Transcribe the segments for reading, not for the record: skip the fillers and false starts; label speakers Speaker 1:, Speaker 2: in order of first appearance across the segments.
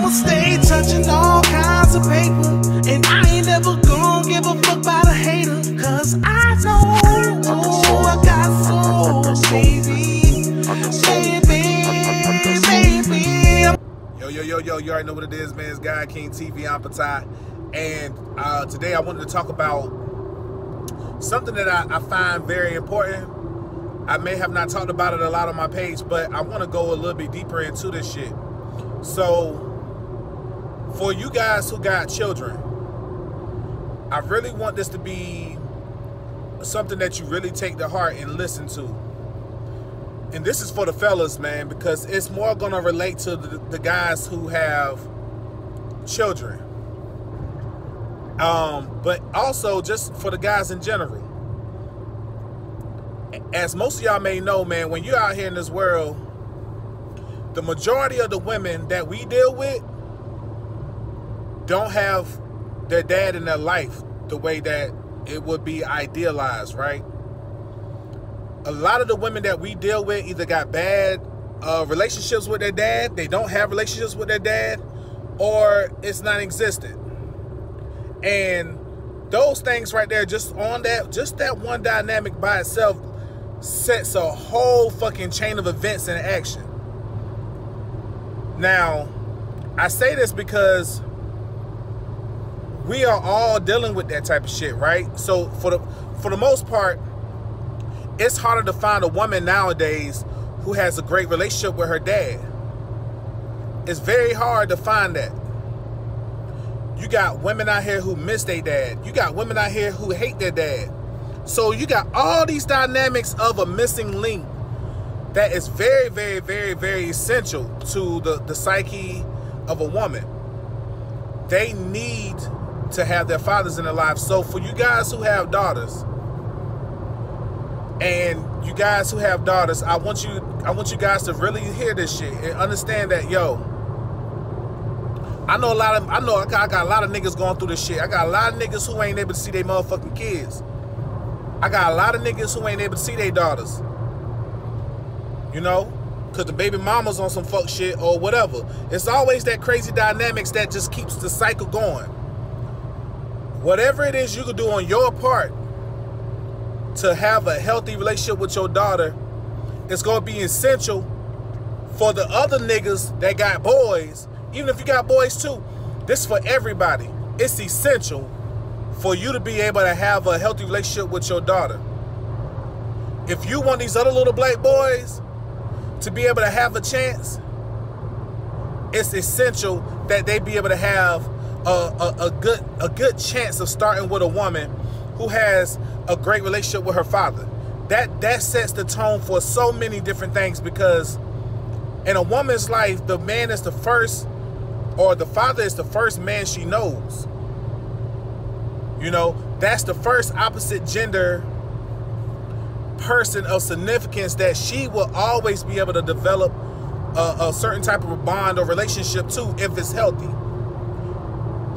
Speaker 1: I'ma stay touching all kinds of paper, and I ain't never gonna give a fuck about a hater, cause I know I got soul, baby, baby.
Speaker 2: Yo, you already know what it is, man. It's God King TV, I'm Patai. And today I wanted to talk about something that I find very important. I may have not talked about it a lot on my page, but I want to go a little bit deeper into this shit. So, for you guys who got children, I really want this to be something that you really take to heart and listen to. And this is for the fellas, man, because it's more going to relate to the guys who have children. But also just for the guys in general. As most of y'all may know, man, when you're out here in this world, the majority of the women that we deal with don't have their dad in their life the way that it would be idealized, right? A lot of the women that we deal with either got bad relationships with their dad, they don't have relationships with their dad, or it's non-existent. And those things right there, just that one dynamic by itself sets a whole fucking chain of events in action. Now, I say this because we are all dealing with that type of shit, right? So for the most part, it's harder to find a woman nowadays who has a great relationship with her dad. It's very hard to find that. You got women out here who miss their dad. You got women out here who hate their dad. So you got all these dynamics of a missing link that is very, very, very, very essential to the psyche of a woman. They need to have their fathers in their lives. So for you guys who have daughters, and you guys who have daughters, I want you guys to really hear this shit and understand that, yo, I got a lot of niggas going through this shit. I got a lot of niggas who ain't able to see their motherfucking kids. I got a lot of niggas who ain't able to see their daughters. You know? Because the baby mama's on some fuck shit or whatever. It's always that crazy dynamics that just keeps the cycle going. Whatever it is you can do on your part to have a healthy relationship with your daughter, it's going to be essential for the other niggas that got boys. Even if you got boys too, this is for everybody. It's essential for you to be able to have a healthy relationship with your daughter. If you want these other little black boys to be able to have a chance, it's essential that they be able to have a good chance of starting with a woman who has a great relationship with her father. That sets the tone for so many different things, because in a woman's life, the man is the first, or the father is the first man she knows. You know, that's the first opposite gender person of significance that she will always be able to develop a certain type of a bond or relationship to if it's healthy.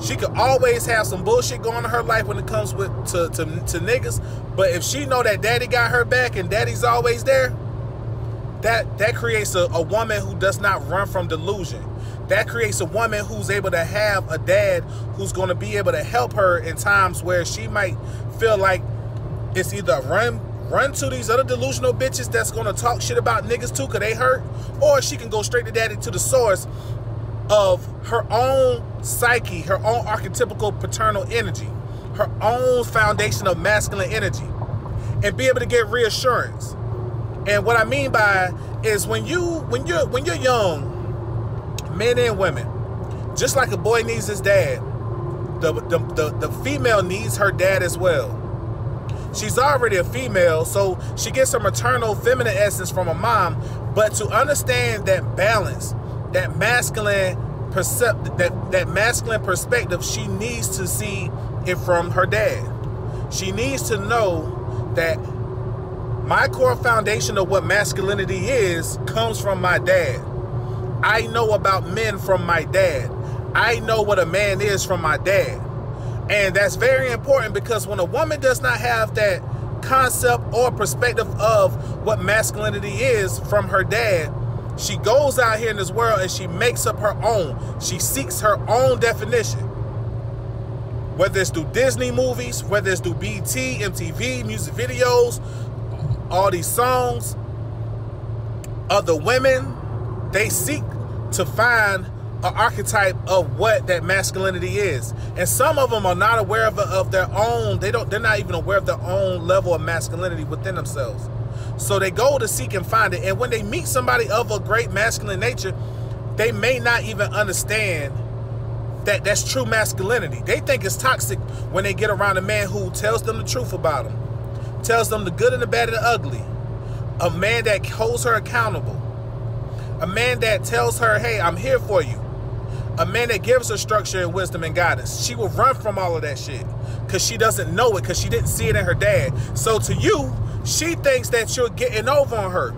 Speaker 2: She could always have some bullshit going on in her life when it comes to niggas, but if she know that daddy got her back and daddy's always there, that creates a woman who does not run from delusion. That creates a woman who's able to have a dad who's going to be able to help her in times where she might feel like it's either run to these other delusional bitches that's going to talk shit about niggas too because they hurt, or she can go straight to daddy, to the source of her own psyche, her own archetypical paternal energy, her own foundation of masculine energy, and be able to get reassurance. And what I mean by is when you're young, men and women, just like a boy needs his dad, the female needs her dad as well. She's already a female, so she gets her maternal feminine essence from her mom, but to understand that balance, that masculine perspective, she needs to see it from her dad. She needs to know that my core foundation of what masculinity is comes from my dad. I know about men from my dad. I know what a man is from my dad. And that's very important, because when a woman does not have that concept or perspective of what masculinity is from her dad, She goes out here in this world and she makes up her own. She seeks her own definition. Whether it's through Disney movies, whether it's through BET, MTV, music videos, all these songs, other women, they seek to find an archetype of what that masculinity is. And some of them are not aware of their own, they're not even aware of their own level of masculinity within themselves. So they go to seek and find it. And when they meet somebody of a great masculine nature, they may not even understand that that's true masculinity. They think it's toxic when they get around a man who tells them the truth about them, tells them the good and the bad and the ugly, a man that holds her accountable, a man that tells her, hey, I'm here for you, a man that gives her structure and wisdom and guidance. She will run from all of that shit because she doesn't know it, because she didn't see it in her dad. So to you, she thinks that you're getting over on her.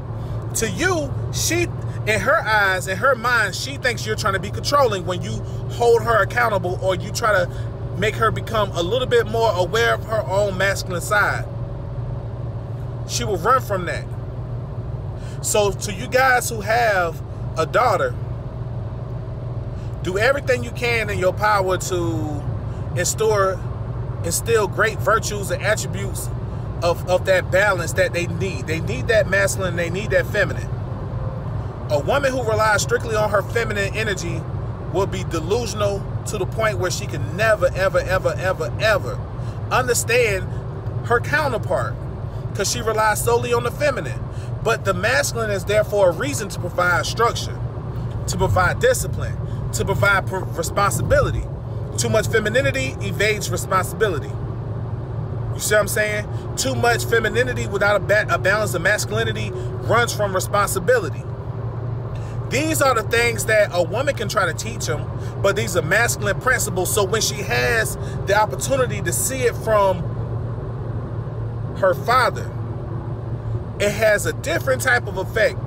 Speaker 2: To you, she, in her eyes, in her mind, she thinks you're trying to be controlling when you hold her accountable, or you try to make her become a little bit more aware of her own masculine side. She will run from that. So to you guys who have a daughter, do everything you can in your power to instill great virtues and attributes of that balance that they need. They need that masculine, they need that feminine. A woman who relies strictly on her feminine energy will be delusional to the point where she can never, ever, ever, ever, ever understand her counterpart, because she relies solely on the feminine. But the masculine is there for a reason, to provide structure, to provide discipline, to provide responsibility. Too much femininity evades responsibility. You see what I'm saying? Too much femininity without a balance of masculinity runs from responsibility. These are the things that a woman can try to teach them, but these are masculine principles. So when she has the opportunity to see it from her father, it has a different type of effect.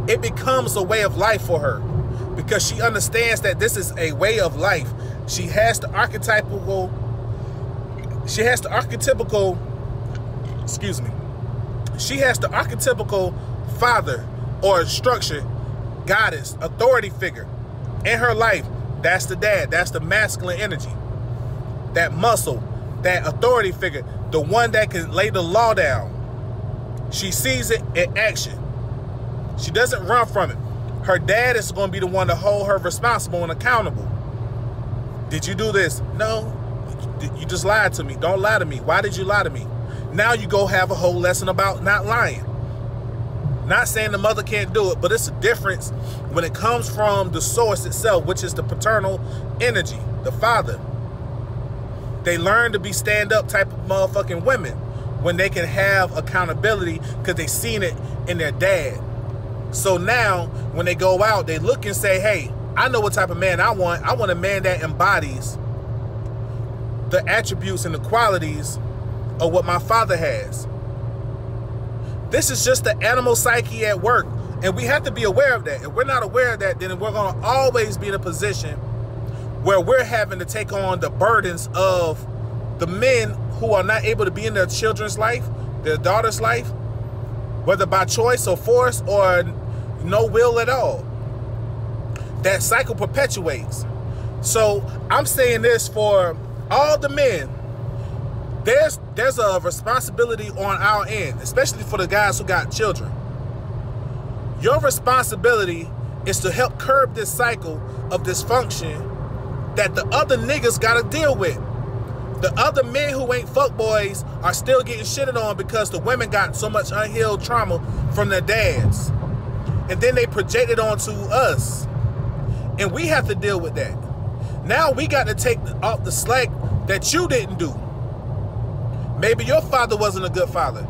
Speaker 2: It becomes a way of life for her, because she understands that this is a way of life. She has the archetypical father or structure, goddess, authority figure in her life. That's the dad. That's the masculine energy. That muscle, that authority figure, the one that can lay the law down. She sees it in action. She doesn't run from it. Her dad is going to be the one to hold her responsible and accountable. Did you do this? No. You just lied to me. Don't lie to me. Why did you lie to me? Now you go have a whole lesson about not lying. Not saying the mother can't do it, but it's a difference when it comes from the source itself, which is the paternal energy, the father. They learn to be stand-up type of motherfucking women when they can have accountability, because they seen it in their dad. So now when they go out, they look and say, hey, I know what type of man I want. I want a man that embodies the attributes and the qualities of what my father has. This is just the animal psyche at work, and we have to be aware of that. If we're not aware of that, then we're going to always be in a position where we're having to take on the burdens of the men who are not able to be in their children's life, their daughter's life, whether by choice or force or no will at all. That cycle perpetuates. So I'm saying this for all the men. There's a responsibility on our end, especially for the guys who got children. Your responsibility is to help curb this cycle of dysfunction that the other niggas gotta deal with. The other men who ain't fuckboys are still getting shitted on because the women got so much unhealed trauma from their dads. And then they project it onto us. And we have to deal with that. Now we got to take off the slack that you didn't do. Maybe your father wasn't a good father.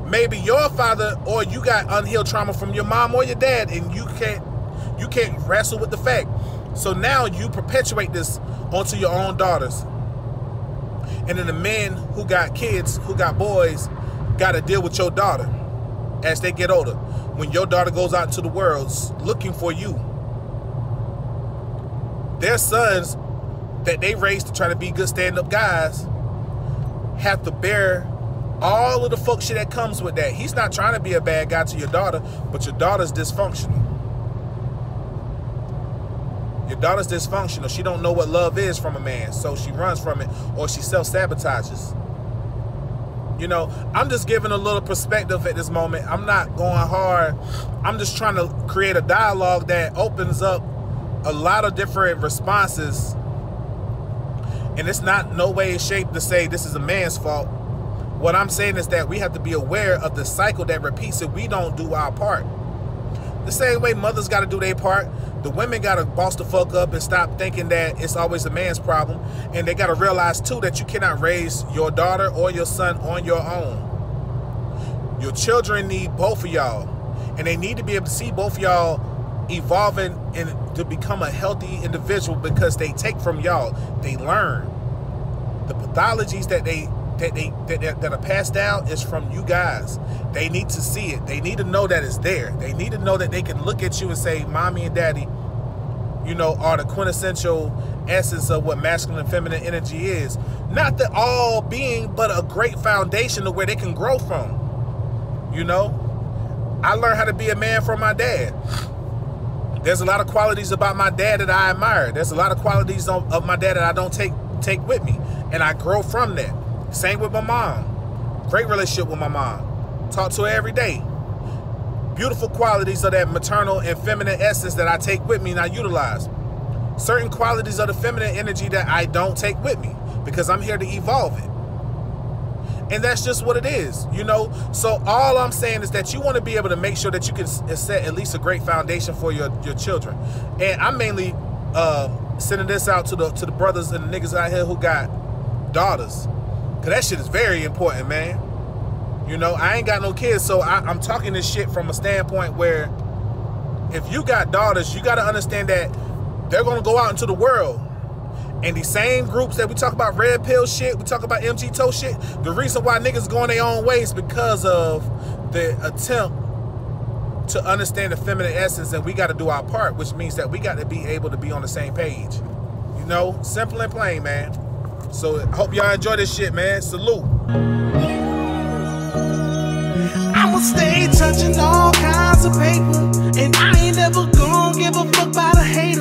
Speaker 2: Maybe your father, or you got unhealed trauma from your mom or your dad, and you can't wrestle with the fact. So now you perpetuate this onto your own daughters. And then the men who got kids, who got boys, got to deal with your daughter as they get older. When your daughter goes out into the world looking for you, their sons that they raised to try to be good stand-up guys have to bear All of the fuck shit that comes with that. He's not trying to be a bad guy to your daughter, but your daughter's dysfunctional. Your daughter's dysfunctional. She don't know what love is from a man, so she runs from it, or she self-sabotages. You know, I'm just giving a little perspective at this moment. I'm not going hard. I'm just trying to create a dialogue that opens up a lot of different responses. And it's not no way in shape to say this is a man's fault. What I'm saying is that we have to be aware of the cycle that repeats if we don't do our part. The same way mothers got to do their part, the women got to boss the fuck up and stop thinking that it's always a man's problem. And they got to realize, too, that you cannot raise your daughter or your son on your own. Your children need both of y'all. And they need to be able to see both of y'all evolving and to become a healthy individual, because they take from y'all. They learn. The pathologies that are passed down is from you guys. They need to see it. They need to know that it's there. They need to know that they can look at you and say, mommy and daddy, you know, are the quintessential essence of what masculine and feminine energy is. Not the all being, but a great foundation of where they can grow from. You know, I learned how to be a man from my dad. There's a lot of qualities about my dad that I admire. There's a lot of qualities of my dad that I don't take with me, and I grow from that. Same with my mom. Great relationship with my mom. Talk to her every day. Beautiful qualities of that maternal and feminine essence that I take with me and I utilize. Certain qualities of the feminine energy that I don't take with me, because I'm here to evolve it. And that's just what it is, you know. So all I'm saying is that you want to be able to make sure that you can set at least a great foundation for your children. And I'm mainly sending this out to the brothers and the niggas out here who got daughters, because that shit is very important, man. You know, I ain't got no kids, so I'm talking this shit from a standpoint where if you got daughters, you got to understand that they're going to go out into the world. And these same groups that we talk about, red pill shit, we talk about MG toe shit, the reason why niggas going their own way is because of the attempt to understand the feminine essence, and we got to do our part, which means that we got to be able to be on the same page. You know, simple and plain, man. So I hope y'all enjoy this shit, man. Salute.
Speaker 1: I'ma stay touching all kinds of paper, and I ain't never gonna give a fuck about a hater.